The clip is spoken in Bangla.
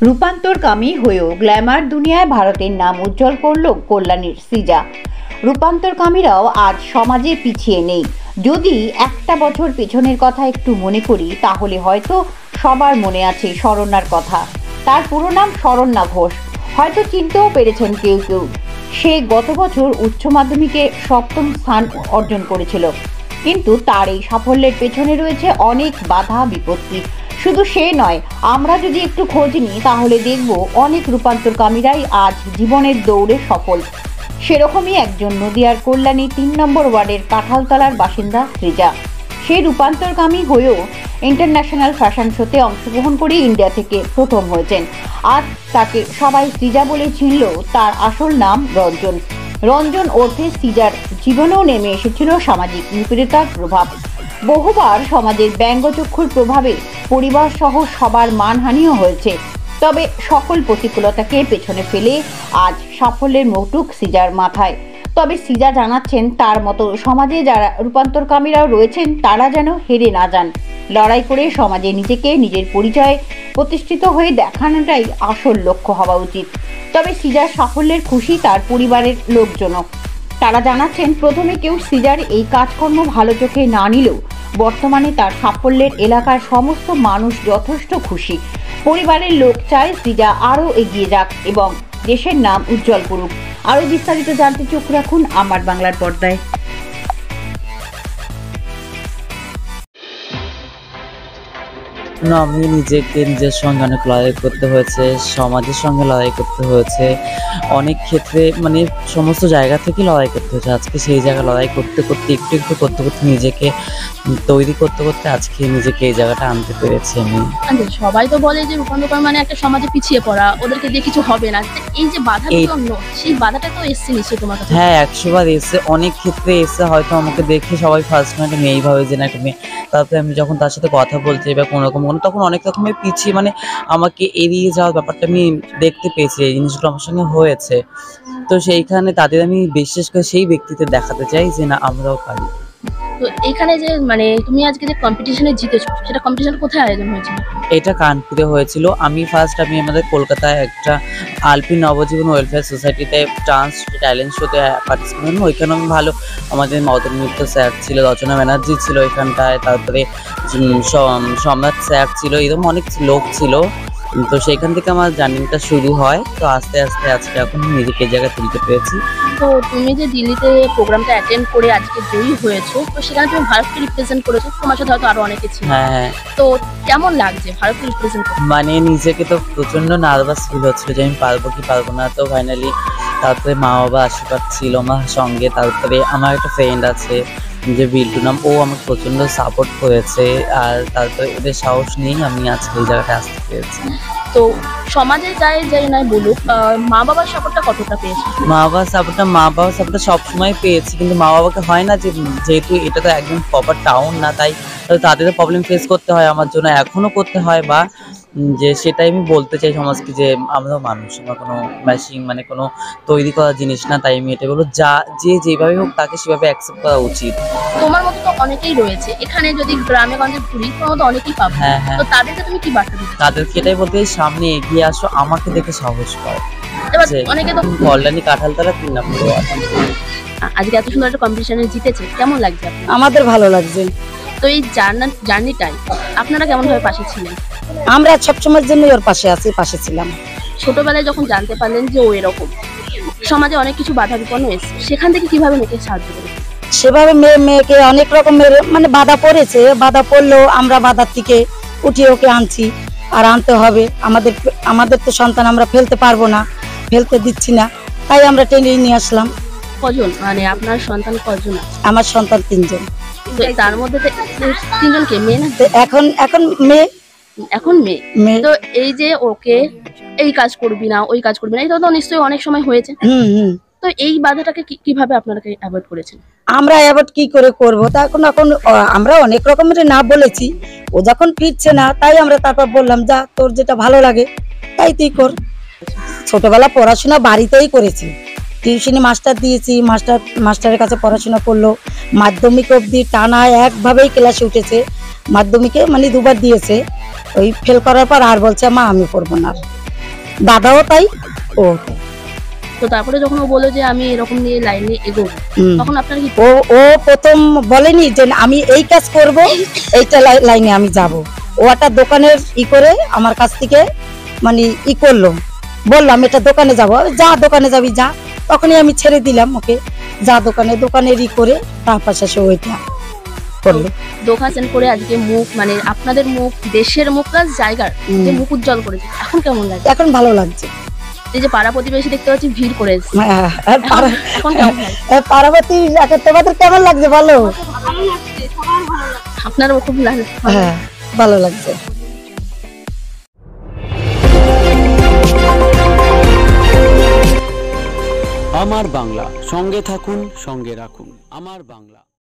রূপান্তরকামী হয়েও গ্ল্যামার দুনিয়ায় ভারতের নাম উজ্জ্বল করল কল্যাণীর সৃজা। রূপান্তরকামীরাও আজ সমাজে পিছিয়ে নেই। যদি একটা বছর পেছনের কথা একটু মনে করি, তাহলে হয়তো সবার মনে আছে শরণ্যার কথা। তার পুরো নাম শরণ্যা ঘোষ। হয়তো চিনতেও পেরেছেন কেউ কেউ। সে গত বছর উচ্চ মাধ্যমিকে 7ম স্থান অর্জন করেছিল। কিন্তু তার এই সাফল্যের পেছনে রয়েছে অনেক বাধা বিপত্তি। শুধু সে নয়, আমরা যদি একটু খোঁজ নিই তাহলে দেখব অনেক রূপান্তরকামীরাই আজ জীবনের দৌড়ে সফল। সেরকমই একজন নদিয়ার কল্যাণী 3 নম্বর ওয়ার্ডের কাঁঠালতলার বাসিন্দা সৃজা। সে রূপান্তরকামী হয়েও ইন্টারন্যাশনাল ফ্যাশন শোতে অংশগ্রহণ করে ইন্ডিয়া থেকে প্রথম হয়েছেন। আজ তাকে সবাই সৃজা বলে চিনলেও তার আসল নাম রঞ্জন। রঞ্জন ওরফে সৃজার জীবনেও নেমে এসেছিল সামাজিক নিপীড়িতার প্রভাব। বহুবার সমাজের ব্যঙ্গচক্ষুর প্রভাবে পরিবার সহ সবার মানহানিও হয়েছে। তবে সকল প্রতিকূলতাকে পেছনে ফেলে আজ সাফল্যের মৌটুক সৃজার মাথায়। তবে সৃজা জানাচ্ছেন, তার মতো সমাজে যারা রূপান্তরকামীরাও রয়েছেন তারা যেন হেরে না যান। লড়াই করে সমাজে নিজেকে, নিজের পরিচয়ে প্রতিষ্ঠিত হয়ে দেখানোটাই আসল লক্ষ্য হওয়া উচিত। তবে সৃজার সাফল্যের খুশি তার পরিবারের লোকজনও। তারা জানাচ্ছেন, প্রথমে কেউ সৃজার এই কাজকর্ম ভালো চোখে না নিলেও বর্তমানে তার সাফল্যের এলাকার সমস্ত মানুষ যথেষ্ট খুশি। পরিবারের লোক চায় সৃজা আরও এগিয়ে যাক এবং দেশের নাম উজ্জ্বল করুক। আরও বিস্তারিত জানতে চোখ রাখুন আমার বাংলার পর্দায়। আমি নিজেকে নিজের সঙ্গে অনেক লড়াই করতে হয়েছে, সমাজের সঙ্গে লড়াই করতে হয়েছে, অনেক ক্ষেত্রে মানে সমস্ত জায়গা থেকে লড়াই করতে হয়েছে। আজকে সেই জায়গায় লড়াই করতে করতে একটু করতে নিজেকে তৈরি করতে আজকে নিজেকে এই জায়গাটা আনতে পেরেছি আমি। সবাই তো বলে যে রূপান্তর মানে একটা সমাজে পিছিয়ে পড়া, ওদেরকে দিয়ে কিছু হবে না। এই যে বাধাগুলো, সেই বাধাটা তো এসছে নিশ্চয়ই তোমার কাছে। হ্যাঁ, 100 বার এসে, অনেক ক্ষেত্রে এসে হয়তো আমাকে দেখে সবাই ফার্স্ট মিনিটে মেয়েই ভাবে যে না একটা মেয়ে। তারপরে আমি যখন তার সাথে কথা বলতে বা কোনো রকম তখন অনেক রকমের পিছিয়ে মানে আমাকে এড়িয়ে যাওয়ার ব্যাপারটা আমি দেখতে পেয়েছি। এই জিনিসগুলো আমার সঙ্গে হয়েছে। তো সেইখানে তাদের আমি বিশেষ করে সেই ব্যক্তিদের দেখাতে চাই যে না, আমরাও পারি। তো এখানে যে মানে তুমি আজকে যে কম্পিটিশনে জিতেছো, সেটা কম্পিটিশন কোথায় আয়োজন হয়েছিল? এটা কানপুরে হয়েছিল। আমি আমাদের কলকাতায় একটা আলপিন নবজীবন ওয়েলফেয়ার সোসাইটিতে ডান্স ট্যালেন্ট শোতে পার্টিসিপেট করি। ওইখানে আমি ভালো, আমাদের মদন মিত্র স্যার ছিল, রচনা ব্যানার্জি ছিল এখানটায়, তারপরে সম্রাট স্যার ছিল, এরকম অনেক লোক ছিল। তো সেইখান থেকে আমার জার্নিটা শুরু হয়। তো আস্তে আস্তে আজকে এখন নিজেকে এই জায়গায় তুলতে পেরেছি। তো তুমি যে দিল্লিতে প্রোগ্রামটা অ্যাটেন্ড করে আজকে জয়ী হয়েছো, তো সেখানে তুমি ভারতকে রিপ্রেজেন্ট করেছো, তোমার সাথে হয়তো আরো অনেকে ছিল। হ্যাঁ। তো কেমন লাগছে ভারতকে রিপ্রেজেন্ট করতে? মানে নিজেকে তো প্রচন্ড নার্ভাস ফিল হচ্ছিল যে আমি পারবো কি পারবো না। তো ফাইনালি তারপরে মা বাবা আশীর্বাদ ছিল আমার সঙ্গে। তারপরে আমার একটা ফ্রেন্ড আছে যে বিল্টু নাম, ও আমাকে প্রচন্ড সাপোর্ট করেছে। আর তারপরে ওদের সাহস নিয়েই আমি আজকে এই জায়গাটা আসতে পেরেছি। তো সমাজে যাই নাই বলুক, মা বাবার সাপোর্টটা কতটা পেয়েছি? মা বাবার সাপোর্টটা সবসময় পেয়েছি। কিন্তু মা বাবাকে হয় না যে, যেহেতু এটা তো একদম প্রপার টাউন না, তাই তাদেরও প্রবলেম ফেস করতে হয়, আমার জন্য এখনো করতে হয়। বা যে সেটাই আমি বলতে চাই সমাজকে যে আমরাও মানুষ, আমরা কোনো মেশিন মানে কোনো তৈরি করা জিনিস না। তাই আমি এটা বলবো, যে যেভাবে হোক তাকে সেভাবে অ্যাকসেপ্ট করা উচিত। তোমার মতো তো অনেকেই রয়েছে এখানে, যদি গ্রামে গঞ্জে ঘুরি তোমার মতো অনেকেই পাবো। হ্যাঁ। তো তাদেরকে তুমি কি বার্তা দিতে? তাদেরকে এটাই বলতে, সামনে এগিয়ে আসো, আমাকে দেখে সাহস পাও। অনেকে তো কল্যাণী কাঁঠালতলা 3 নম্বর ওয়ার্ড। আজকে এত সুন্দর একটা কম্পিটিশনে জিতেছে, কেমন লাগছে? আমাদের ভালো লাগছে। তো এই জার্নিটাই আপনারা কেমন ভাবে পাশে ছিলেন? আমরা সবসময়ের জন্য ওর পাশে ছিলাম। ছোটবেলায় যখন জানতে পারলেন যে ও এরকম, সমাজে অনেক কিছু বাধা বিপন্ন এসেছে, সেখান থেকে কিভাবে মেয়েকে সাহায্য করেছে? সেভাবে মেয়েকে অনেক রকমের মানে বাধা পড়েছে। বাধা পড়লেও আমরা বাধার থেকে উঠিয়ে ওকে আনছি। আর আনতে হবে, আমাদের তো সন্তান আমরা ফেলতে পারবো না, ফেলতে দিচ্ছি না, তাই আমরা টেনে নিয়ে আসলাম। কজন মানে আপনার সন্তান কজন? আমার সন্তান 3 জন। তো তার মধ্যে 3 জনকে মেয়ে না? এখন মেয়ে। তো এই যে ওকে এই কাজ করবি না, ওই কাজ করবি না, এটা তো নিশ্চয়ই অনেক সময় হয়েছে। তো এই বাধাটাকে কিভাবে আপনারা অ্যাভয়েড করেছেন? আমরা অ্যাভয়েড কি করে করব? তা এখন আমরা অনেক রকমের না বলেছি। ও যখন ফিরছে না, তাই আমরা তারপর বললাম, যা তোর যেটা ভালো লাগে তাই তুই কর। ছোটবেলা পড়াশোনা বাড়িতেই করেছি, টিউশনি মাস্টার দিয়েছি, মাস্টারের কাছে পড়াশোনা করলো। মাধ্যমিক অবধি টানা একভাবেই ক্লাসে উঠেছে। মাধ্যমিকে মানে 2বার দিয়েছে। ওই ফেল করার পর আর বলছে, মা আমি পড়বো না। দাদাও তাই, ও তাই। তো তারপরে যখন ও বললো যে আমি এরকম নিয়ে লাইনে এগোবো, তখন আপনার কি ও ও প্রথম বলেনি যে আমি এই কাজ করব, এইটা লাইনে আমি যাব। ও একটা দোকানের করে আমার কাছ থেকে মানে করলো, বললাম এটা দোকানে যাবো, যা দোকানে যাবি যা। তখনই আমি ছেড়ে দিলাম ওকে, যা দোকানের করে তারপর শেষে ওইটা করলো। দোকান করে আজকে মুখ মানে আপনাদের মুখ, দেশের মুখ প্লাস জায়গার যে মুখ উজ্জ্বল করেছে, এখন কেমন লাগে? এখন ভালো লাগছে। এই যে পাড়া প্রতিবেশী দেখতে পাচ্ছি ভিড় করে এসেছে, এখন কেমন লাগে? পার্বতী তোমাদের কেমন লাগছে বলো? আপনারও খুব লাগে? হ্যাঁ, ভালো লাগছে। আমার বাংলা, সঙ্গে থাকুন, সঙ্গে রাখুন। আমার বাংলা।